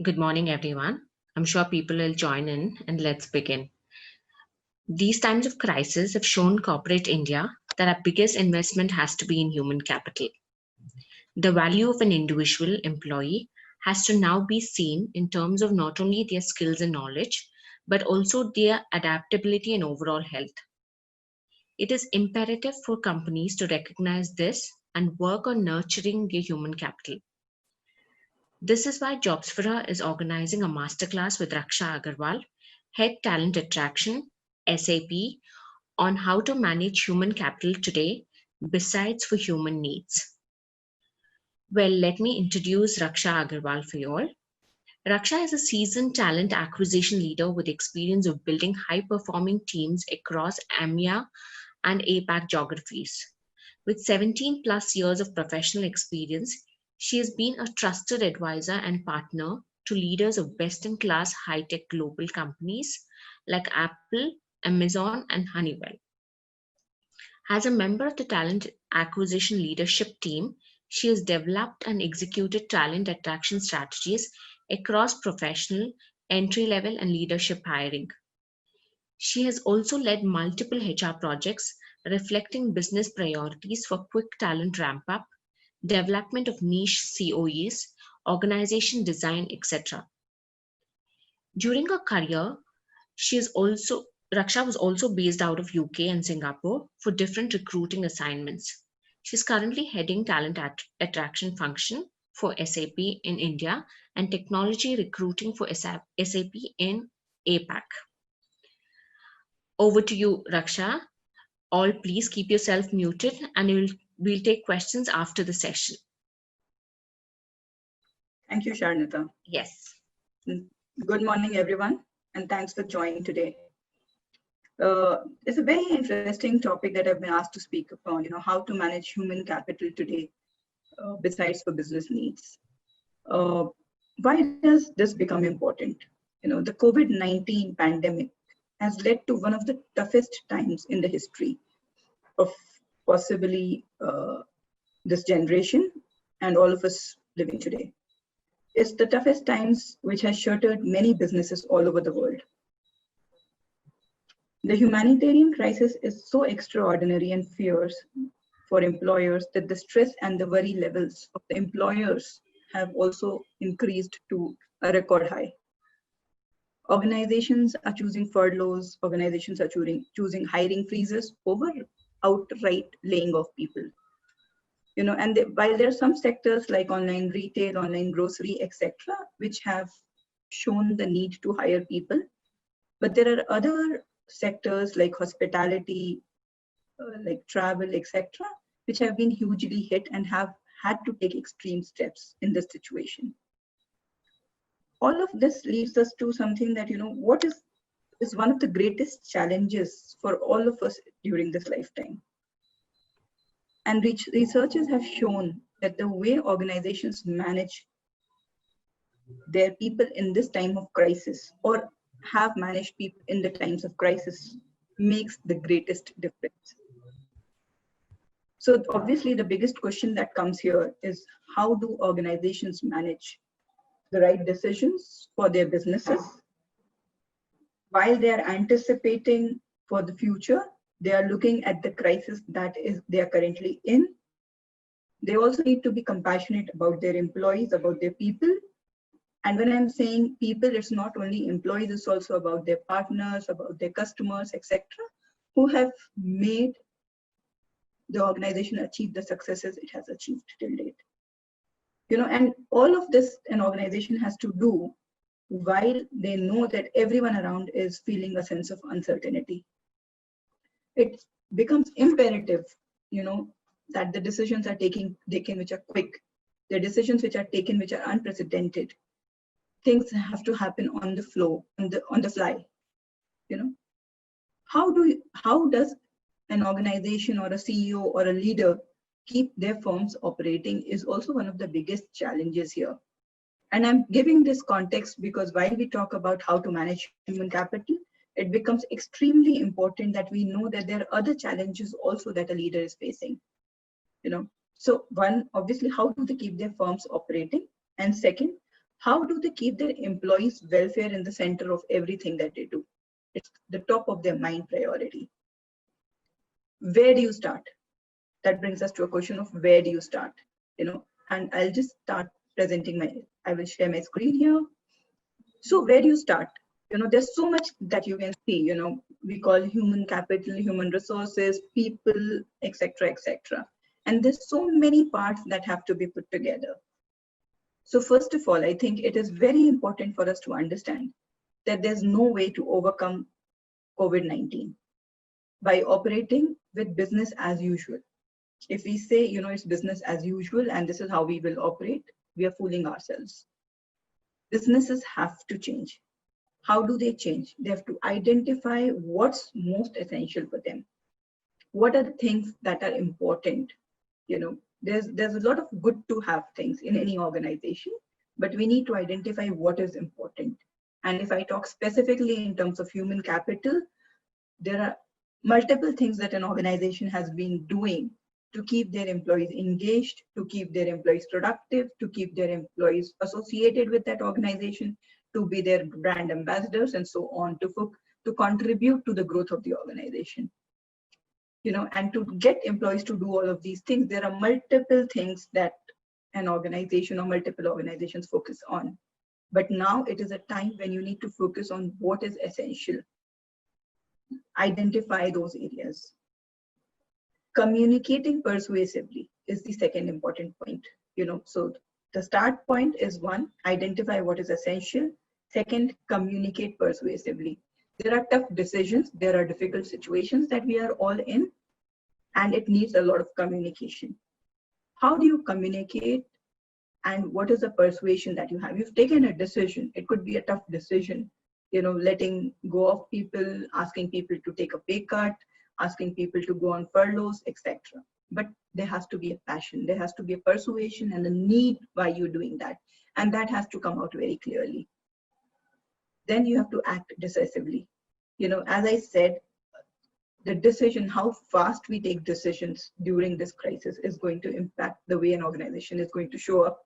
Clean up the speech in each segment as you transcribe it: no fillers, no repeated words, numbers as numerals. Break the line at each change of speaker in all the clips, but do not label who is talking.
Good morning, everyone. I'm sure people will join in and let's begin. These times of crisis have shown corporate India that our biggest investment has to be in human capital. The value of an individual employee has to now be seen in terms of not only their skills and knowledge, but also their adaptability and overall health. It is imperative for companies to recognize this and work on nurturing their human capital. This is why JobsForHer is organizing a masterclass with Raksha Agrawal, Head Talent Attraction, SAP, on how to manage human capital today besides for human needs. Well, let me introduce Raksha Agrawal for you all. Raksha is a seasoned talent acquisition leader with experience of building high-performing teams across AMEA and APAC geographies. With 17 plus years of professional experience, she has been a trusted advisor and partner to leaders of best-in-class high-tech global companies like Apple, Amazon, and Honeywell. As a member of the talent acquisition leadership team, she has developed and executed talent attraction strategies across professional, entry-level, and leadership hiring. She has also led multiple HR projects reflecting business priorities for quick talent ramp-up, development of niche COEs, organization design, etc. During her career, Raksha was also based out of UK and Singapore for different recruiting assignments. She's currently heading talent attraction function for SAP in India and technology recruiting for SAP in APAC. Over to you, Raksha. All please keep yourself muted and we'll take questions after the session.
Thank you, Sharnita.
Yes.
Good morning, everyone, and thanks for joining today. It's a very interesting topic that I've been asked to speak upon, how to manage human capital today, besides for business needs. Why does this become important? The COVID-19 pandemic has led to one of the toughest times in the history of possibly this generation and all of us living today. It's the toughest times which has shuttered many businesses all over the world. The humanitarian crisis is so extraordinary and fierce for employers that the stress and the worry levels of the employers have also increased to a record high. Organizations are choosing furloughs, organizations are choosing hiring freezes over outright laying off people. While there are some sectors like online retail, online grocery, etc., which have shown the need to hire people, but there are other sectors like hospitality, like travel, etc., which have been hugely hit and have had to take extreme steps in this situation. All of this leads us to something that, what is one of the greatest challenges for all of us during this lifetime. And researchers have shown that the way organizations manage their people in this time of crisis, or have managed people in the times of crisis, makes the greatest difference. So obviously the biggest question that comes here is, how do organizations manage the right decisions for their businesses while they are anticipating for the future? They are looking at the crisis that they are currently in. They also need to be compassionate about their employees, about their people. And when I'm saying people, it's not only employees, it's also about their partners, about their customers, etc., who have made the organization achieve the successes it has achieved till date. And all of this an organization has to do while they know that everyone around is feeling a sense of uncertainty. It becomes imperative, that the decisions are taken which are quick, the decisions which are taken which are unprecedented. Things have to happen on the flow, on the fly. How does an organization or a CEO or a leader keep their firms operating is also one of the biggest challenges here. And I'm giving this context because while we talk about how to manage human capital, it becomes extremely important that we know that there are other challenges also that a leader is facing. So one, obviously, how do they keep their firms operating? And second, how do they keep their employees' welfare in the center of everything that they do? It's the top of their mind priority. Where do you start? That brings us to a question of where do you start? And I'll just start presenting I will share my screen here. So where do you start? There's so much that you can see, we call human capital, human resources, people, etc., etc. And there's so many parts that have to be put together. So first of all, I think it is very important for us to understand that there's no way to overcome COVID-19 by operating with business as usual. If we say, it's business as usual and this is how we will operate, we are fooling ourselves. Businesses have to change. How do they change? They have to identify what's most essential for them. What are the things that are important? There's a lot of good to have things in any organization, but we need to identify what is important. And if I talk specifically in terms of human capital, there are multiple things that an organization has been doing to keep their employees engaged, to keep their employees productive, to keep their employees associated with that organization, to be their brand ambassadors and so on, to contribute to the growth of the organization. And to get employees to do all of these things, there are multiple things that an organization or multiple organizations focus on. But now it is a time when you need to focus on what is essential. Identify those areas. Communicating persuasively is the second important point. So the start point is one, identify what is essential. Second, communicate persuasively. There are tough decisions, there are difficult situations that we are all in, and it needs a lot of communication. How do you communicate, and what is the persuasion that you have? You've taken a decision. It could be a tough decision, letting go of people, asking people to take a pay cut, asking people to go on furloughs, etc. But there has to be a passion, there has to be a persuasion and a need why you're doing that. And that has to come out very clearly. Then you have to act decisively. As I said, the decision, how fast we take decisions during this crisis is going to impact the way an organization is going to show up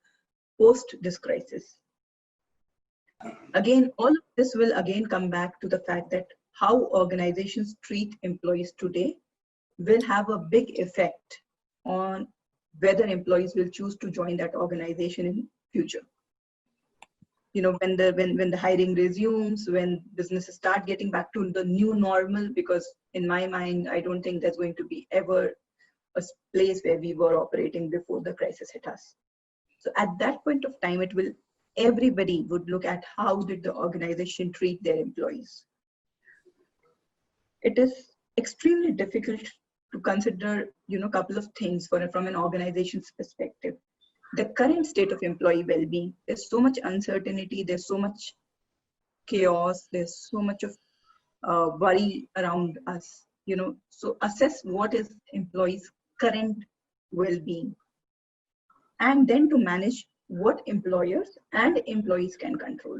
post this crisis. Again, all of this will again come back to the fact that how organizations treat employees today will have a big effect on whether employees will choose to join that organization in future. When the hiring resumes, when businesses start getting back to the new normal, because in my mind, I don't think there's going to be ever a place where we were operating before the crisis hit us. So at that point of time, everybody would look at how did the organization treat their employees. It is extremely difficult to consider, a couple of things from an organization's perspective. The current state of employee well-being, there's so much uncertainty, there's so much chaos, there's so much of worry around us, so assess what is employees' current well-being, and then to manage what employers and employees can control.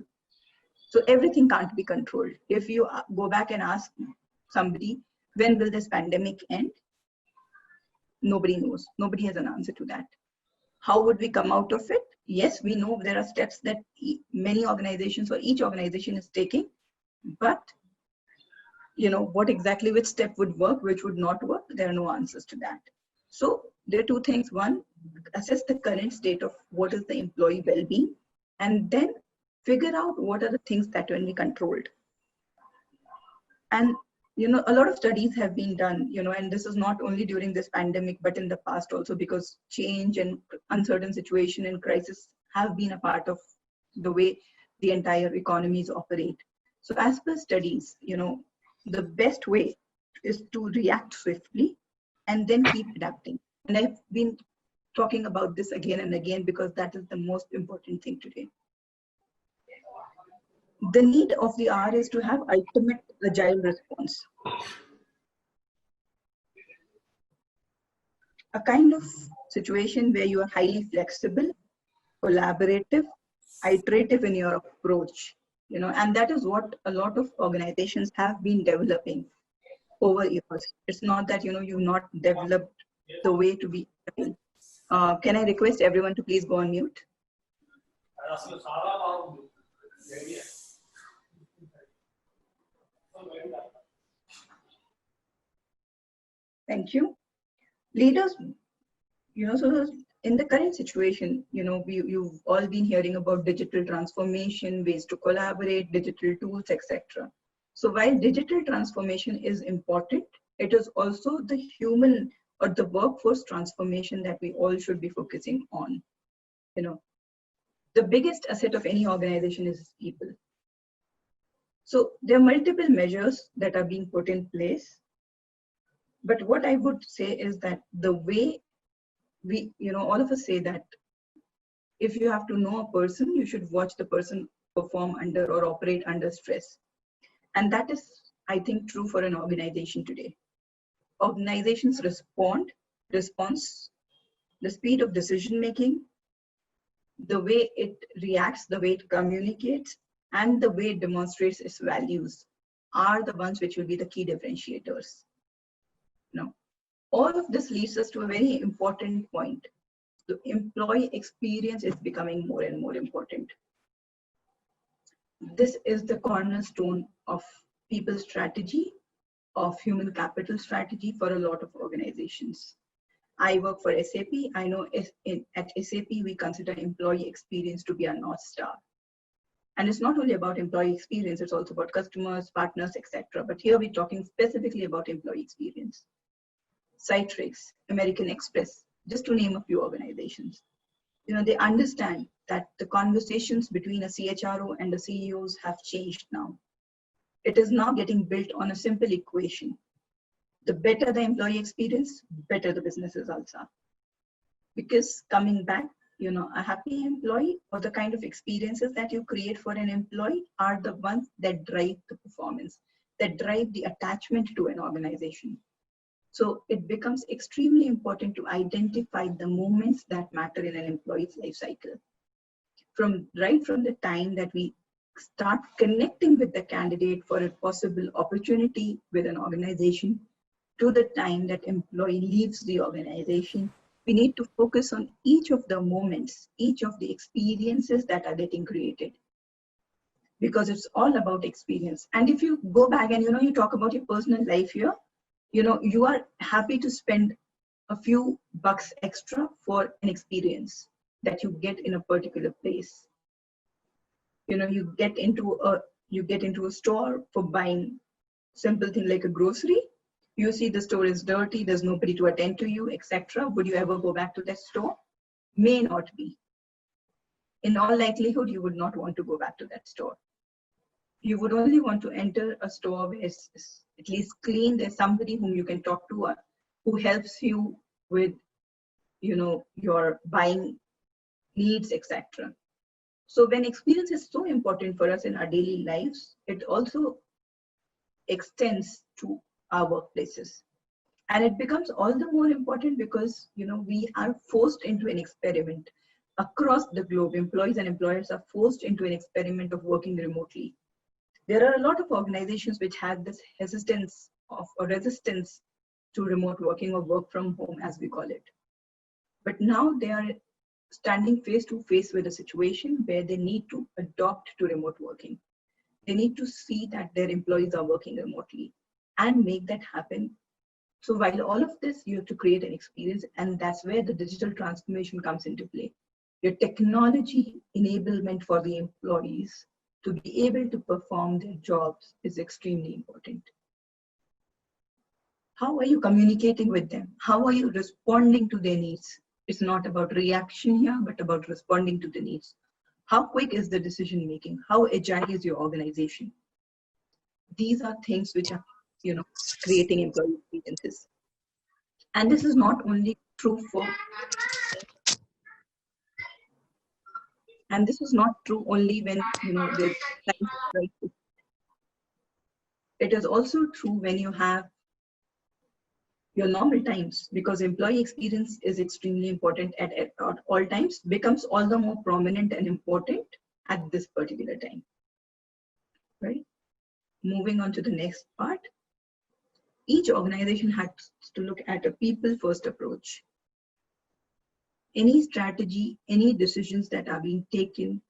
So everything can't be controlled. If you go back and ask somebody, when will this pandemic end? Nobody knows. Nobody has an answer to that. How would we come out of it? Yes, we know there are steps that many organizations or each organization is taking, but what exactly, which step would work, which would not work, there are no answers to that. So there are two things. One, assess the current state of what is the employee well-being, and then figure out what are the things that can be controlled. And a lot of studies have been done, and this is not only during this pandemic, but in the past also, because change and uncertain situation and crisis have been a part of the way the entire economies operate. So as per studies, the best way is to react swiftly and then keep adapting. And I've been talking about this again and again because that is the most important thing today. The need of the hour is to have ultimate agile response. A kind of situation where you are highly flexible, collaborative, iterative in your approach, and that is what a lot of organizations have been developing over years. It's not that, you've not developed the way to be agile. Can I request everyone to please go on mute? Thank you. Leaders, so in the current situation, you've all been hearing about digital transformation, ways to collaborate, digital tools, etc. So while digital transformation is important, it is also the human or the workforce transformation that we all should be focusing on. The biggest asset of any organization is people. So there are multiple measures that are being put in place. But what I would say is that the way all of us say that if you have to know a person, you should watch the person perform under or operate under stress. And that is, I think, true for an organization today. Organizations response, the speed of decision making, the way it reacts, the way it communicates, and the way it demonstrates its values are the ones which will be the key differentiators. All of this leads us to a very important point. The employee experience is becoming more and more important. This is the cornerstone of people strategy, of human capital strategy for a lot of organizations. I work for SAP. I know at SAP, we consider employee experience to be a North Star. And it's not only about employee experience, it's also about customers, partners, etc. But here we're talking specifically about employee experience. Citrix, American Express, just to name a few organizations. They understand that the conversations between a CHRO and the CEOs have changed now. It is now getting built on a simple equation. The better the employee experience, better the business results are. Because coming back, a happy employee or the kind of experiences that you create for an employee are the ones that drive the performance, that drive the attachment to an organization. So it becomes extremely important to identify the moments that matter in an employee's life cycle. Right from the time that we start connecting with the candidate for a possible opportunity with an organization to the time that employee leaves the organization, we need to focus on each of the moments, each of the experiences that are getting created. Because it's all about experience. And if you go back and you talk about your personal life here, you are happy to spend a few bucks extra for an experience that you get in a particular place. You get into a store for buying simple thing like a grocery. You see the store is dirty, there's nobody to attend to you, etc. Would you ever go back to that store? May not be. In all likelihood, you would not want to go back to that store. You would only want to enter a store where it's at least clean. There's somebody whom you can talk to, who helps you with, your buying needs, etc. So when experience is so important for us in our daily lives, it also extends to our workplaces. And it becomes all the more important because, we are forced into an experiment across the globe. Employees and employers are forced into an experiment of working remotely. There are a lot of organizations which have this resistance to remote working or work from home, as we call it. But now they are standing face to face with a situation where they need to adopt to remote working. They need to see that their employees are working remotely and make that happen. So while all of this, you have to create an experience, and that's where the digital transformation comes into play. Your technology enablement for the employees to be able to perform their jobs is extremely important. How are you communicating with them? How are you responding to their needs? It's not about reaction here, but about responding to the needs. How quick is the decision making? How agile is your organization? These are things which are, creating employee experiences. And this is not only true and this is not true only when, there's times of crisis. It is also true when you have your normal times, because employee experience is extremely important at all times, becomes all the more prominent and important at this particular time, right? Moving on to the next part. Each organization has to look at a people-first approach. Any strategy, any decisions that are being taken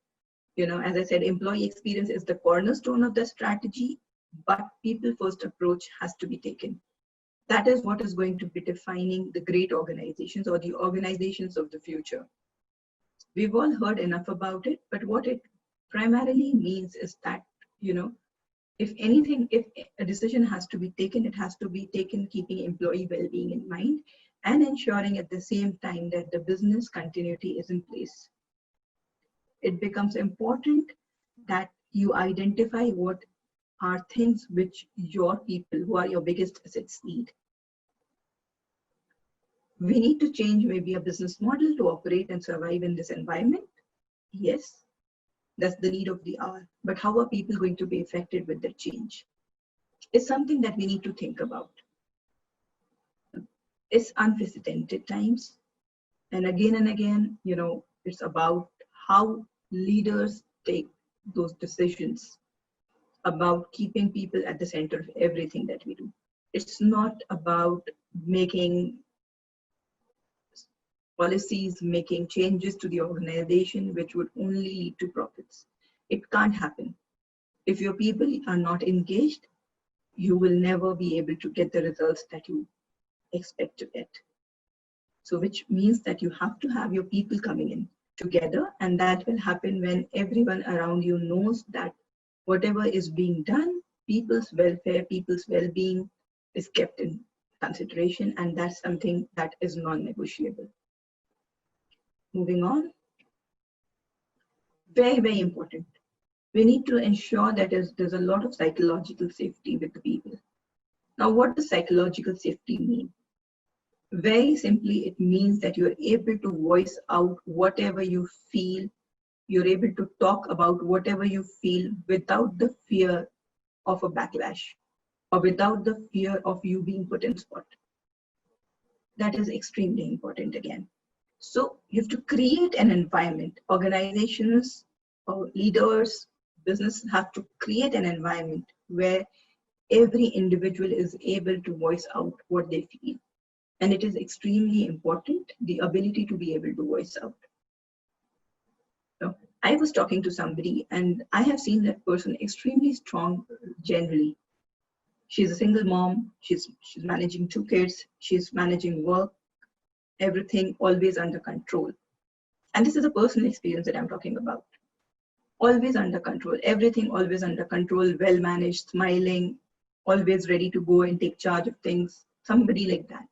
As I said, employee experience is the cornerstone of the strategy, but people first approach has to be taken. That is what is going to be defining the great organizations or the organizations of the future. We've all heard enough about it, but what it primarily means is that, if anything, if a decision has to be taken, it has to be taken keeping employee well-being in mind and ensuring at the same time that the business continuity is in place. It becomes important that you identify what are things which your people, who are your biggest assets, need. We need to change maybe a business model to operate and survive in this environment. Yes, that's the need of the hour. But how are people going to be affected with the change? It's something that we need to think about. It's unprecedented times. And again, it's about how leaders take those decisions about keeping people at the center of everything that we do. It's not about making policies, making changes to the organization which would only lead to profits. It can't happen. If your people are not engaged, you will never be able to get the results that you expect to get. So which means that you have to have your people coming in together, and that will happen when everyone around you knows that whatever is being done, people's welfare, people's well-being is kept in consideration, and that's something that is non-negotiable. Moving on. Very, very important. We need to ensure that there's a lot of psychological safety with the people. Now, what does psychological safety mean? Very simply, it means that you're able to voice out whatever you feel. You're able to talk about whatever you feel without the fear of a backlash or without the fear of you being put in spot. That is extremely important again. So you have to create an environment. Organizations or leaders, businesses have to create an environment where every individual is able to voice out what they feel. And it is extremely important, the ability to be able to voice out. So I was talking to somebody and I have seen that person extremely strong generally. She's a single mom, she's managing 2 kids, she's managing work, everything always under control. And this is a personal experience that I'm talking about. Always under control, everything always under control, well managed, smiling, always ready to go and take charge of things, somebody like that.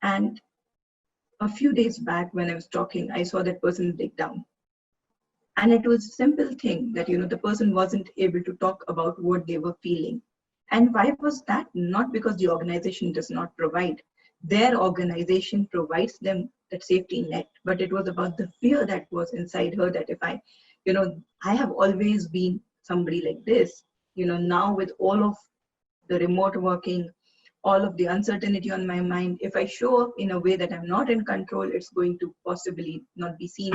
And a few days back when I was talking, I saw that person break down. And it was a simple thing that, the person wasn't able to talk about what they were feeling. And why was that? Not because the organization does not provide. Their organization provides them that safety net, but it was about the fear that was inside her that if I have always been somebody like this, now with all of the remote working, all of the uncertainty on my mind, if I show up in a way that I'm not in control, it's going to possibly not be seen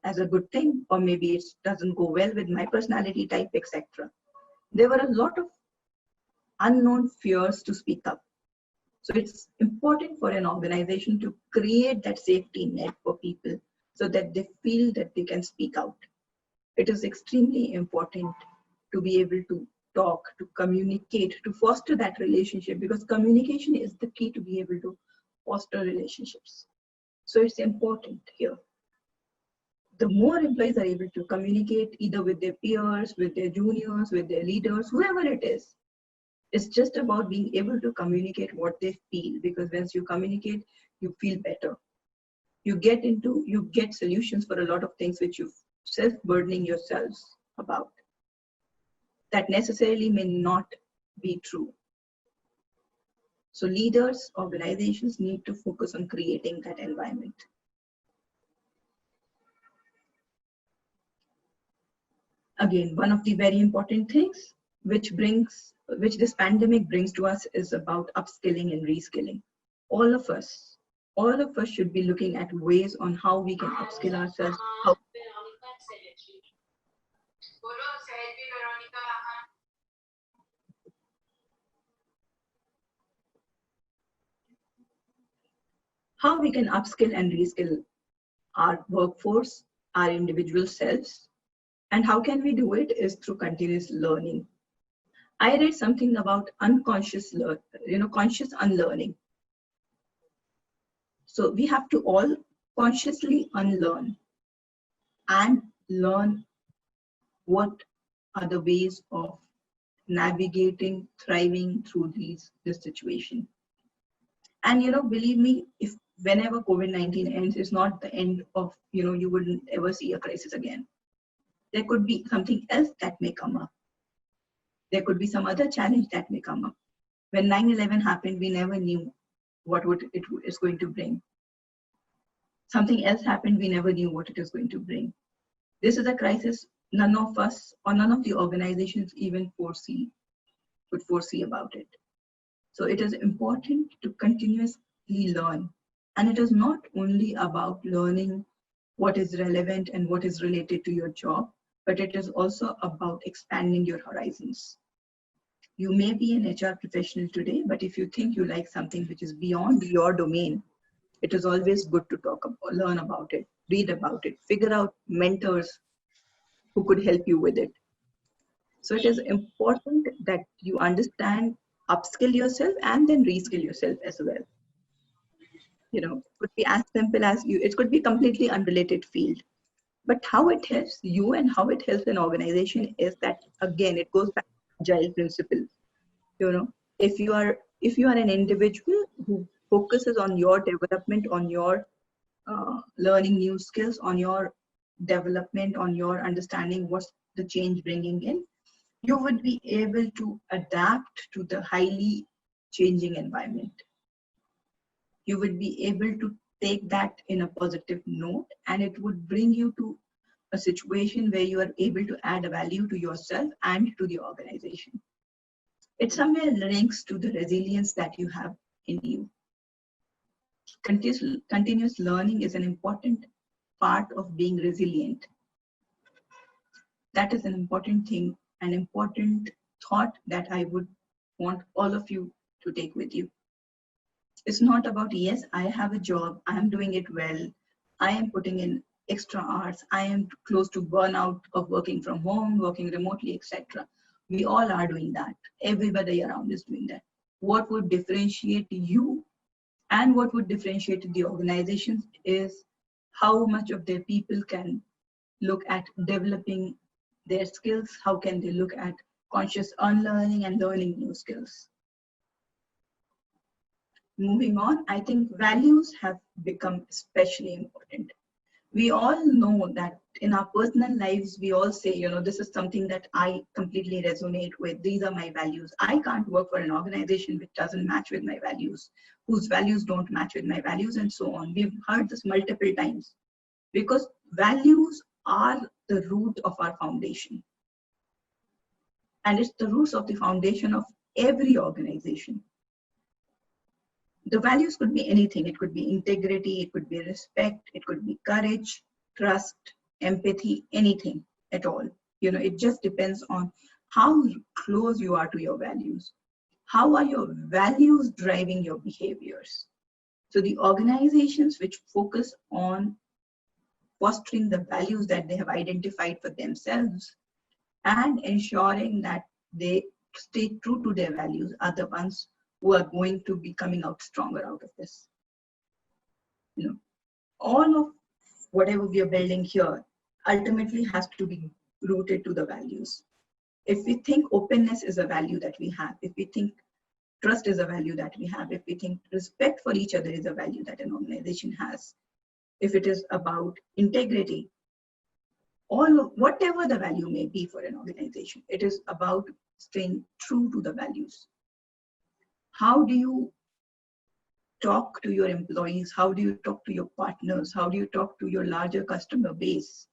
as a good thing, or maybe it doesn't go well with my personality type, etc. There were a lot of unknown fears to speak up. So it's important for an organization to create that safety net for people so that they feel that they can speak out. It is extremely important to be able to talk, to communicate, to foster that relationship, because communication is the key to be able to foster relationships. So it's important here. The more employees are able to communicate either with their peers, with their juniors, with their leaders, whoever it is, it's just about being able to communicate what they feel, because once you communicate, you feel better. You get solutions for a lot of things which you're self-burdening yourselves about. That necessarily may not be true. So leaders, organizations need to focus on creating that environment. Again, one of the very important things which this pandemic brings to us is about upskilling and reskilling. All of us should be looking at ways on how we can upskill ourselves. How we can upskill and reskill our workforce, our individual selves. And how can we do it is through continuous learning. I read something about conscious unlearning. So we have to all consciously unlearn and learn what are the ways of navigating, thriving through this situation. And believe me, if whenever COVID-19 ends, it's not the end of, you wouldn't ever see a crisis again. There could be something else that may come up. There could be some other challenge that may come up. When 9/11 happened, we never knew what it is going to bring. Something else happened, we never knew what it is going to bring. This is a crisis none of us or none of the organizations even could foresee about it. So it is important to continuously learn. And it is not only about learning what is relevant and what is related to your job, but it is also about expanding your horizons. You may be an HR professional today, but if you think you like something which is beyond your domain, it is always good to talk about, learn about it, read about it, figure out mentors who could help you with it. So it is important that you understand, upskill yourself and then reskill yourself as well. It could be as simple as it could be completely unrelated field. But how it helps you and how it helps an organization is that, again, it goes back to agile principle. If you are an individual who focuses on your development, on your learning new skills, on your development, on your understanding what's the change bringing in, you would be able to adapt to the highly changing environment. You would be able to take that in a positive note, and it would bring you to a situation where you are able to add a value to yourself and to the organization. It somewhere links to the resilience that you have in you. Continuous learning is an important part of being resilient. That is an important thing, an important thought that I would want all of you to take with you. It's not about, yes, I have a job, I am doing it well, I am putting in extra hours, I am close to burnout of working from home, working remotely, etc. We all are doing that. Everybody around is doing that. What would differentiate you and what would differentiate the organizations is how much of their people can look at developing their skills, how can they look at conscious unlearning and learning new skills. Moving on, I think values have become especially important. We all know that in our personal lives, we all say, this is something that I completely resonate with. These are my values. I can't work for an organization which doesn't match with my values, whose values don't match with my values, and so on. We've heard this multiple times because values are the root of our foundation. And it's the roots of the foundation of every organization. The values could be anything. It could be integrity, it could be respect, it could be courage, trust, empathy, anything at all. It just depends on how close you are to your values. How are your values driving your behaviors? So the organizations which focus on fostering the values that they have identified for themselves and ensuring that they stay true to their values are the ones who are going to be coming out stronger out of this. All of whatever we are building here ultimately has to be rooted to the values. If we think openness is a value that we have, if we think trust is a value that we have, if we think respect for each other is a value that an organization has, if it is about integrity, whatever the value may be for an organization, it is about staying true to the values. How do you talk to your employees? How do you talk to your partners? How do you talk to your larger customer base?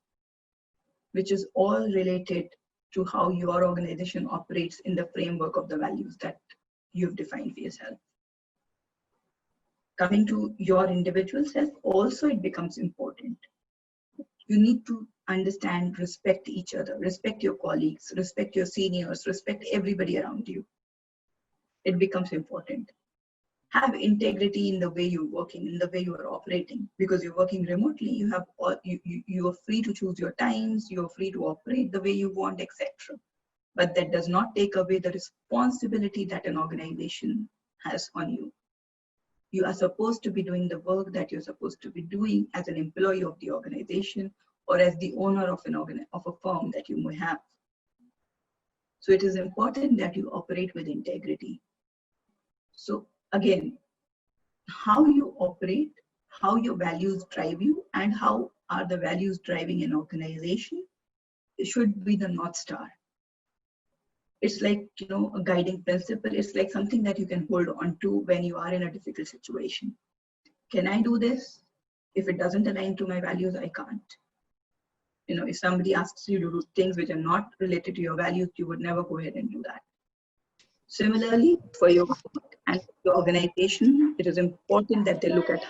Which is all related to how your organization operates in the framework of the values that you've defined for yourself. Coming to your individual self, also it becomes important. You need to understand, respect each other, respect your colleagues, respect your seniors, respect everybody around you. It becomes important. Have integrity in the way you're working, in the way you are operating, because you're working remotely. You have you are free to choose your times. You are free to operate the way you want, etc. But that does not take away the responsibility that an organization has on you. You are supposed to be doing the work that you're supposed to be doing as an employee of the organization or as the owner of a firm that you may have. So it is important that you operate with integrity. So again, how you operate, how your values drive you, and how are the values driving an organization, it should be the North Star. It's like, a guiding principle. It's like something that you can hold on to when you are in a difficult situation. Can I do this? If it doesn't align to my values, I can't. If somebody asks you to do things which are not related to your values, you would never go ahead and do that. Similarly, for your work and your organization, it is important that they look at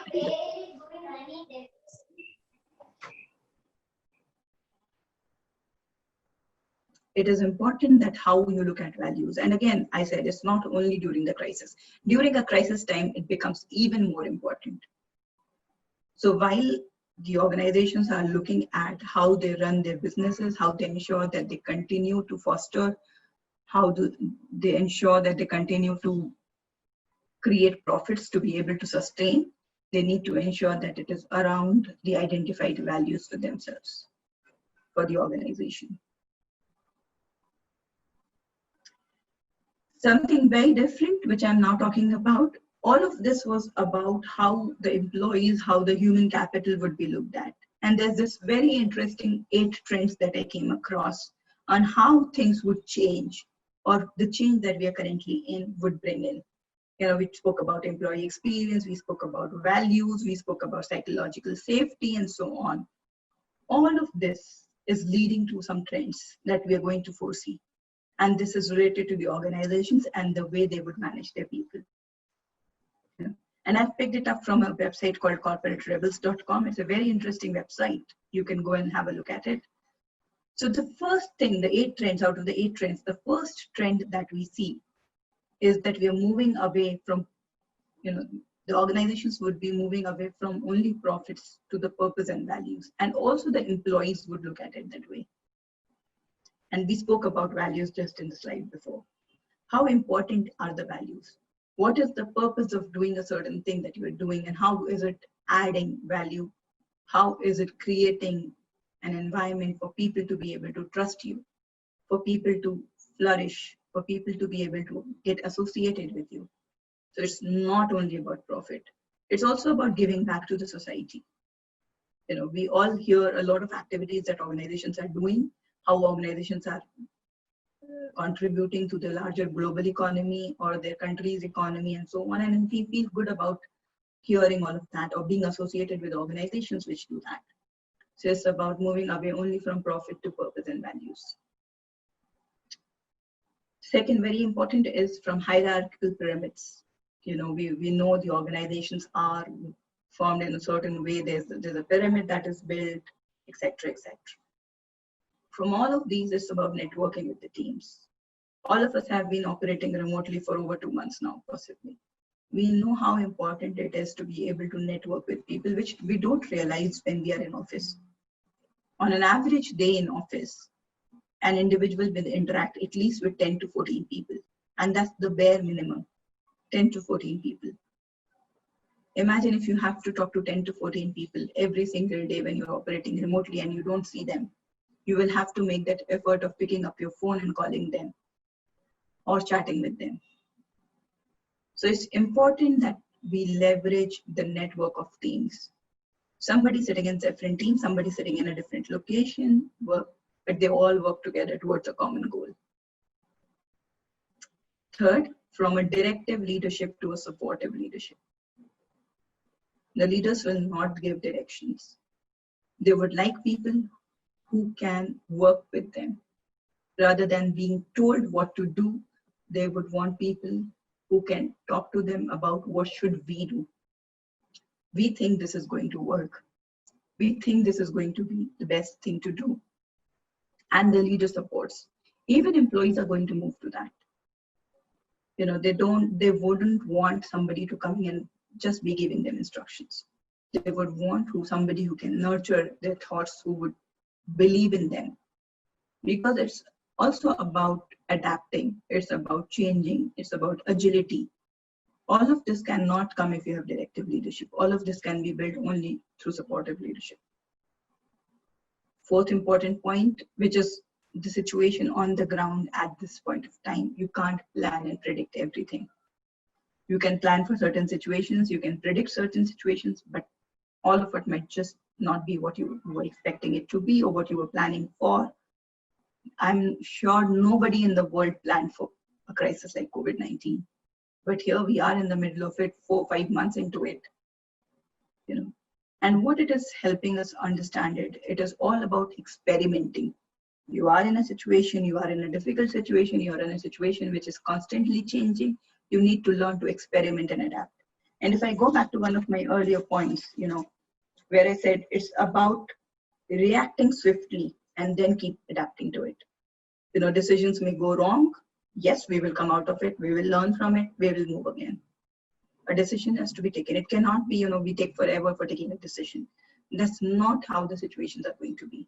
how you look at values. And again, I said it's not only during the crisis. During a crisis time, it becomes even more important. So while the organizations are looking at how they run their businesses, how they ensure that they continue to foster, how do they ensure that they continue to create profits to be able to sustain, they need to ensure that it is around the identified values for themselves, for the organization. Something very different, which I'm now talking about, all of this was about how the employees, how the human capital would be looked at. And there's this very interesting 8 trends that I came across on how things would change, or the change that we are currently in would bring in. We spoke about employee experience, we spoke about values, we spoke about psychological safety, and so on. All of this is leading to some trends that we are going to foresee. And this is related to the organizations and the way they would manage their people. And I've picked it up from a website called corporaterebels.com. It's a very interesting website. You can go and have a look at it. So the first thing, the 8 trends, out of the 8 trends, the first trend that we see is that we are moving away from, the organizations would be moving away from only profits to the purpose and values. And also the employees would look at it that way. And we spoke about values just in the slide before. How important are the values? What is the purpose of doing a certain thing that you are doing, and how is it adding value? How is it creating an environment for people to be able to trust you, for people to flourish, for people to be able to get associated with you? So it's not only about profit. It's also about giving back to the society. We all hear a lot of activities that organizations are doing, how organizations are contributing to the larger global economy or their country's economy and so on. And we feel good about hearing all of that or being associated with organizations which do that. So it's about moving away only from profit to purpose and values. Second, very important, is from hierarchical pyramids. We know the organizations are formed in a certain way. There's a pyramid that is built, etc., etc. From all of these, it's about networking with the teams. All of us have been operating remotely for over 2 months now, possibly. We know how important it is to be able to network with people, which we don't realize when we are in office. On an average day in office, an individual will interact at least with 10 to 14 people. And that's the bare minimum, 10 to 14 people. Imagine if you have to talk to 10 to 14 people every single day when you're operating remotely and you don't see them. You will have to make that effort of picking up your phone and calling them or chatting with them. So it's important that we leverage the network of teams. Somebody sitting in a different team, somebody sitting in a different location, but they all work together towards a common goal. Third, from a directive leadership to a supportive leadership. The leaders will not give directions. They would like people who can work with them. Rather than being told what to do, they would want people who can talk to them about what should we do. We think this is going to work. We think this is going to be the best thing to do. And the leader supports. Even employees are going to move to that. They wouldn't want somebody to come in and just be giving them instructions. They would want somebody who can nurture their thoughts, who would believe in them. Because it's also about adapting, it's about changing, it's about agility. All of this cannot come if you have directive leadership. All of this can be built only through supportive leadership. Fourth important point, which is the situation on the ground at this point of time. You can't plan and predict everything. You can plan for certain situations, you can predict certain situations, but all of it might just not be what you were expecting it to be or what you were planning for. I'm sure nobody in the world planned for a crisis like COVID-19, but here we are in the middle of it, 4 or 5 months into it. And what it is helping us understand it is all about experimenting. You are in a situation, you are in a difficult situation, you are in a situation which is constantly changing. You need to learn to experiment and adapt. And if I go back to one of my earlier points, where I said it's about reacting swiftly and then keep adapting to it. Decisions may go wrong. Yes, we will come out of it. We will learn from it. We will move again. A decision has to be taken. It cannot be, we take forever for taking a decision. That's not how the situations are going to be.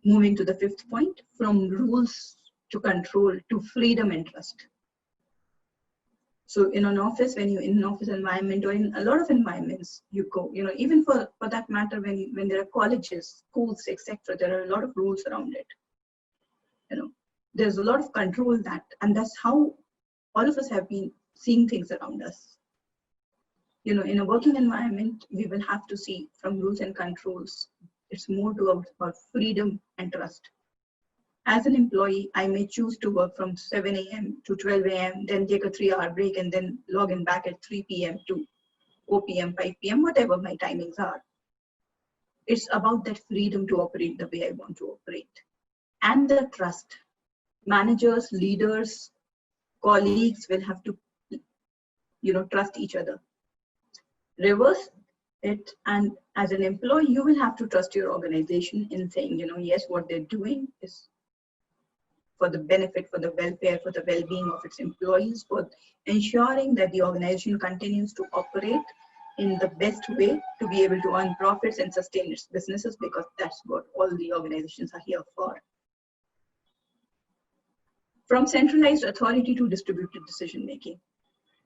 Moving to the fifth point, from rules to control to freedom and trust. So in an office, when you're in an office environment or in a lot of environments, you go, even for that matter, when there are colleges, schools, etc., there are a lot of rules around it. There's a lot of control and that's how all of us have been seeing things around us. In a working environment, we will have to see from rules and controls. It's more about freedom and trust. As an employee, I may choose to work from 7 a.m. to 12 a.m., then take a 3-hour break and then log in back at 3 p.m. to 4 p.m., 5 p.m., whatever my timings are. It's about that freedom to operate the way I want to operate. And the trust. Managers, leaders, colleagues will have to, trust each other. Reverse it, and as an employee, you will have to trust your organization in saying, yes, what they're doing is for the benefit, for the welfare, for the well-being of its employees, for ensuring that the organization continues to operate in the best way to be able to earn profits and sustain its businesses, because that's what all the organizations are here for. From centralized authority to distributed decision-making.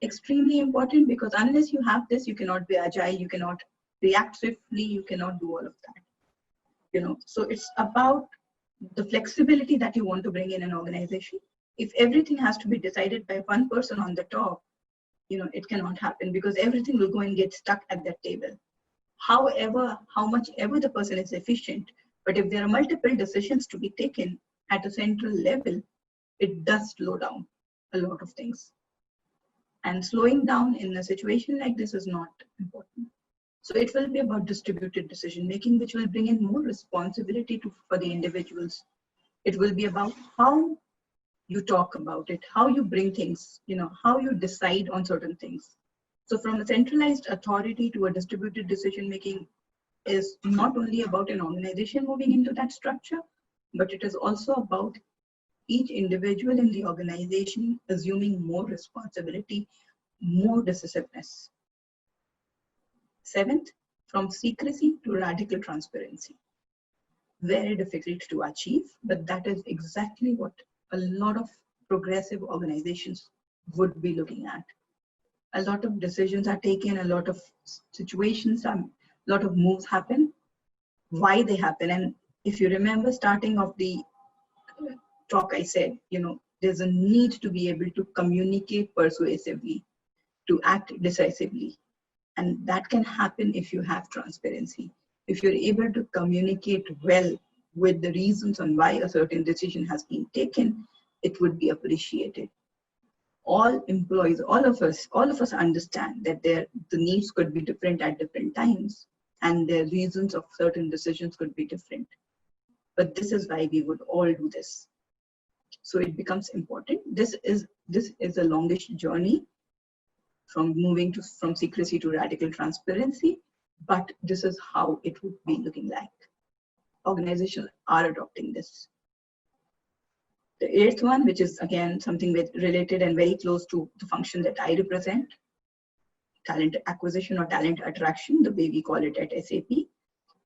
Extremely important, because unless you have this, you cannot be agile, you cannot react swiftly, you cannot do all of that. So it's about the flexibility that you want to bring in an organization. If everything has to be decided by one person on the top, it cannot happen, because everything will go and get stuck at that table. However, how much ever the person is efficient, but if there are multiple decisions to be taken at a central level, it does slow down a lot of things. And slowing down in a situation like this is not important. So it will be about distributed decision making, which will bring in more responsibility for the individuals. It will be about how you talk about it, how you bring things, how you decide on certain things. So from a centralized authority to a distributed decision making is not only about an organization moving into that structure, but it is also about each individual in the organization assuming more responsibility, more decisiveness. Seventh, from secrecy to radical transparency. Very difficult to achieve, but that is exactly what a lot of progressive organizations would be looking at. A lot of decisions are taken, a lot of situations, a lot of moves happen. Why they happen? And if you remember, starting of the talk, I said, there's a need to be able to communicate persuasively, to act decisively. And that can happen if you have transparency. If you're able to communicate well with the reasons on why a certain decision has been taken, it would be appreciated. All employees, all of us understand that the needs could be different at different times, and the reasons of certain decisions could be different. But this is why we would all do this. So it becomes important. This is a longish journey from moving from secrecy to radical transparency, but this is how it would be looking like. Organizations are adopting this. The eighth one, which is again something with related and very close to the function that I represent, talent acquisition or talent attraction, the way we call it at SAP,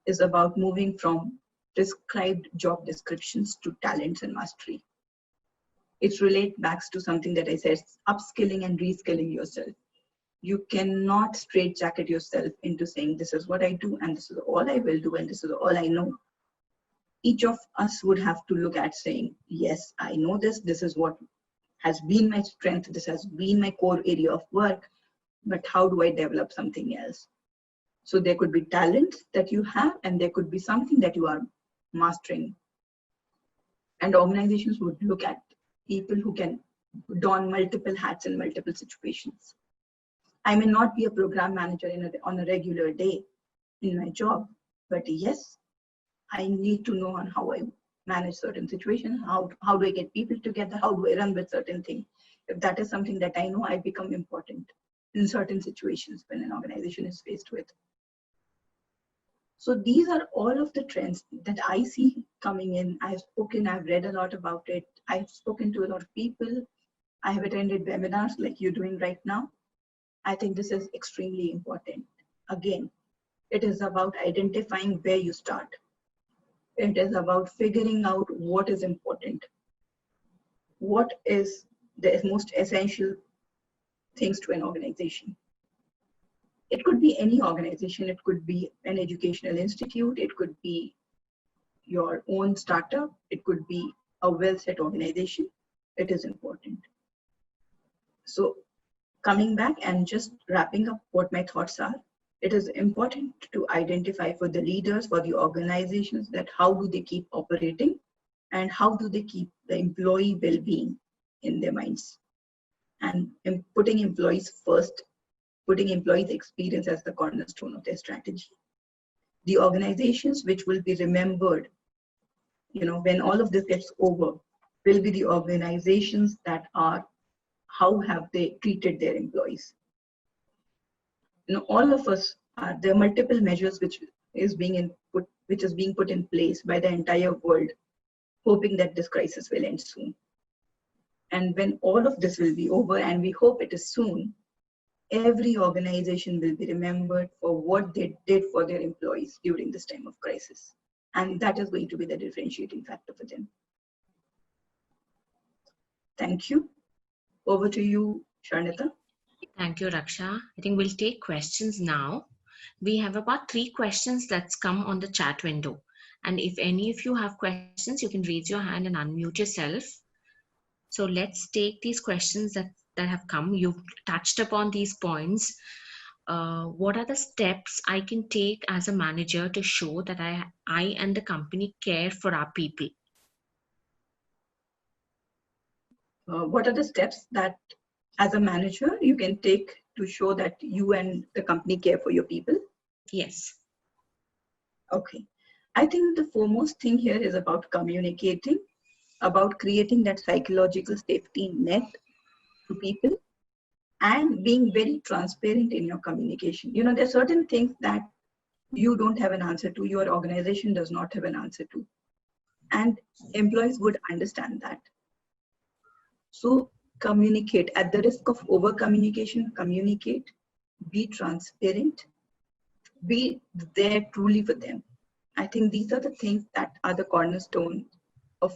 is about moving from prescribed job descriptions to talents and mastery. It relates back to something that I said, upskilling and reskilling yourself. You cannot straitjacket yourself into saying, this is what I do, and this is all I will do, and this is all I know. Each of us would have to look at saying, yes, I know this, this is what has been my strength, this has been my core area of work, but how do I develop something else? So there could be talents that you have, and there could be something that you are mastering. And organizations would look at people who can don multiple hats in multiple situations. I may not be a program manager on a regular day in my job, but yes, I need to know on how I manage certain situations, how do I get people together, how do I run with certain things. If that is something that I know, I become important in certain situations when an organization is faced with. So these are all of the trends that I see coming in. I've read a lot about it. I've spoken to a lot of people. I have attended webinars like you're doing right now. I think this is extremely important. Again, it is about identifying where you start. It is about figuring out what is important. What is the most essential things to an organization? It could be any organization. It could be an educational institute. It could be your own startup. It could be a well-set organization. It is important. So coming back and just wrapping up what my thoughts are, it is important to identify for the leaders, for the organizations, that how do they keep operating and how do they keep the employee well-being in their minds, and putting employees first, putting employees' experience as the cornerstone of their strategy. The organizations which will be remembered, when all of this gets over, will be the organizations that are, how have they treated their employees? All of us, there are multiple measures which is being put in place by the entire world, hoping that this crisis will end soon. And when all of this will be over, and we hope it is soon, every organization will be remembered for what they did for their employees during this time of crisis. And that is going to be the differentiating factor for them. Thank you. Over to you, Sharnita.
Thank you, Raksha. I think we'll take questions now. We have about 3 questions that's come on the chat window. And if any of you have questions, you can raise your hand and unmute yourself. So let's take these questions that have come. You've touched upon these points. What are the steps I can take as a manager to show that I and the company care for our people?
What are the steps that as a manager you can take to show that you and the company care for your people?
Yes.
Okay. I think the foremost thing here is about communicating, about creating that psychological safety net to people, and being very transparent in your communication. There are certain things that you don't have an answer to, your organization does not have an answer to, and employees would understand that. So communicate. At the risk of over communication, communicate, be transparent, be there truly for them. I think these are the things that are the cornerstone of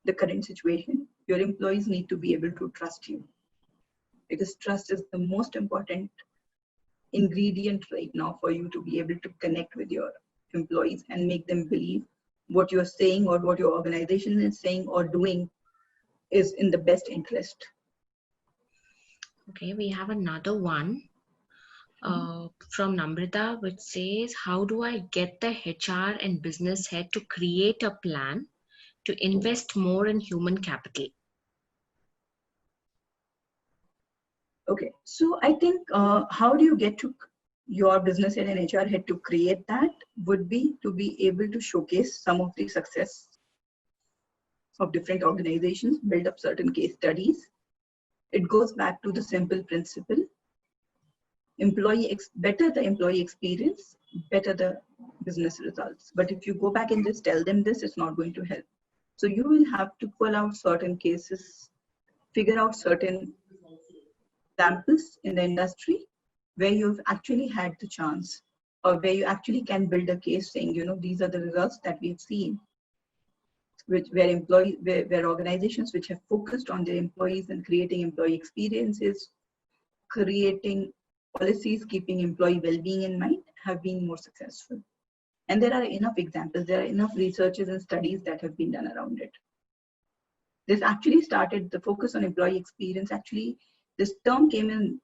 the current situation. Your employees need to be able to trust you, because trust is the most important ingredient right now for you to be able to connect with your employees and make them believe what you're saying or what your organization is saying or doing is in the best interest.
Okay, we have another one from Namrita, which says, how do I get the HR and business head to create a plan to invest more in human capital?
Okay, so I think how do you get to your business head and HR head to create that would be to be able to showcase some of the success of different organizations, build up certain case studies. It goes back to the simple principle. Better the employee experience, better the business results. But if you go back and just tell them this, it's not going to help. So you will have to pull out certain cases, figure out certain examples in the industry where you've actually had the chance, or where you actually can build a case saying, these are the results that we've seen, where organizations which have focused on their employees and creating employee experiences, creating policies, keeping employee well-being in mind, have been more successful. And there are enough examples, there are enough researches and studies that have been done around it. This actually started, the focus on employee experience, actually, this term came in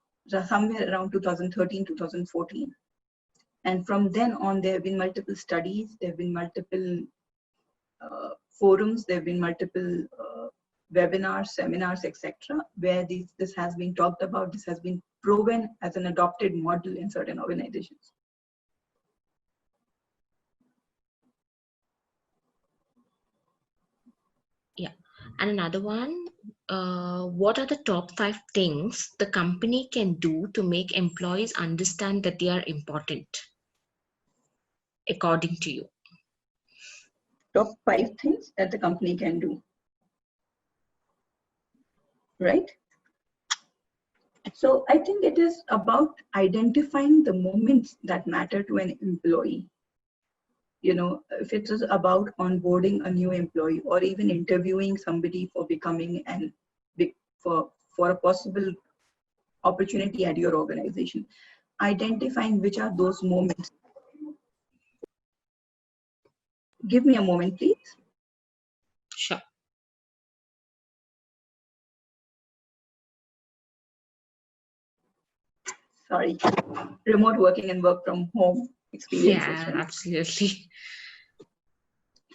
somewhere around 2013, 2014. And from then on, there have been multiple studies, there have been multiple forums, there have been multiple webinars, seminars, etc., where this has been talked about, this has been proven as an adopted model in certain organizations.
Yeah. And another one, what are the top 5 things the company can do to make employees understand that they are important, according to you?
Top 5 things that the company can do, right? So I think it is about identifying the moments that matter to an employee. If it is about onboarding a new employee, or even interviewing somebody for becoming for a possible opportunity at your organization, identifying which are those moments. Give me a moment, please.
Sure.
Sorry, remote working and work from home experiences.
Yeah,
right?
absolutely.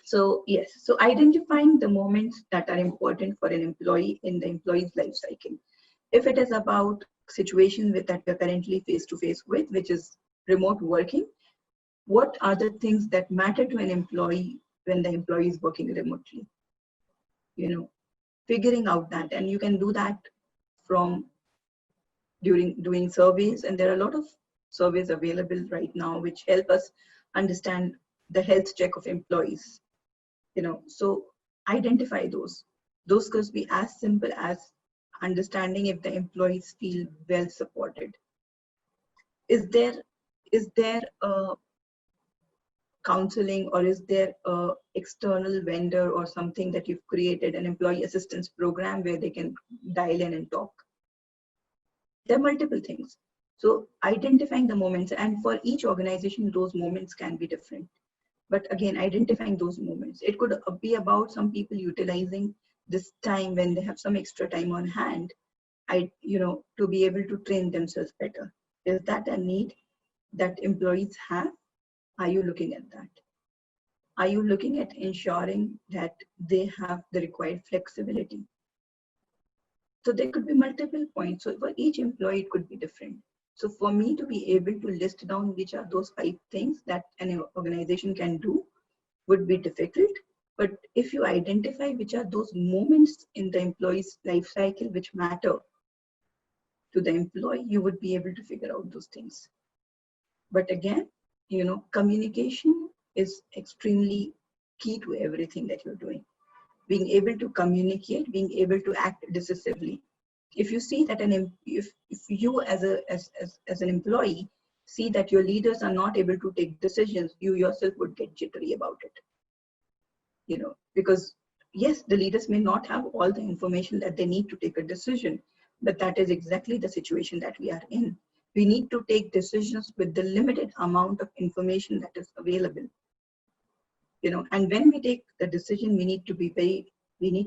So yes, so identifying the moments that are important for an employee in the employee's life cycle. If it is about situation that we're currently face to face with, which is remote working, what are the things that matter to an employee when the employee is working remotely? Figuring out that, and you can do that from during doing surveys, and there are a lot of surveys available right now which help us understand the health check of employees. So identify those could be as simple as understanding if the employees feel well supported. Is there a counseling, or is there a external vendor or something that you've created, an employee assistance program where they can dial in and talk? There are multiple things. So identifying the moments, and for each organization those moments can be different. But again, identifying those moments. It could be about some people utilizing this time when they have some extra time on hand, to be able to train themselves better. Is that a need that employees have? Are you looking at that? Are you looking at ensuring that they have the required flexibility? So there could be multiple points. So for each employee, it could be different. So for me to be able to list down which are those 5 things that an organization can do would be difficult. But if you identify which are those moments in the employee's life cycle which matter to the employee, you would be able to figure out those things. But again, communication is extremely key to everything that you're doing. Being able to communicate, being able to act decisively. If you see that if you as an employee see that your leaders are not able to take decisions, you yourself would get jittery about it. Because yes, the leaders may not have all the information that they need to take a decision, but that is exactly the situation that we are in. We need to take decisions with the limited amount of information that is available. And when we take the decision, we need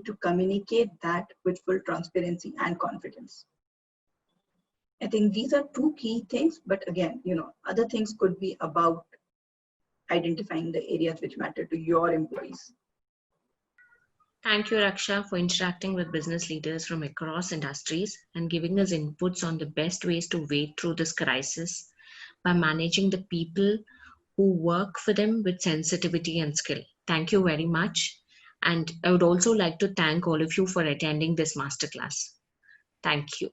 to communicate that with full transparency and confidence. I think these are 2 key things, but again, other things could be about identifying the areas which matter to your employees.
Thank you, Raksha, for interacting with business leaders from across industries and giving us inputs on the best ways to wade through this crisis by managing the people who work for them with sensitivity and skill. Thank you very much. And I would also like to thank all of you for attending this masterclass. Thank you.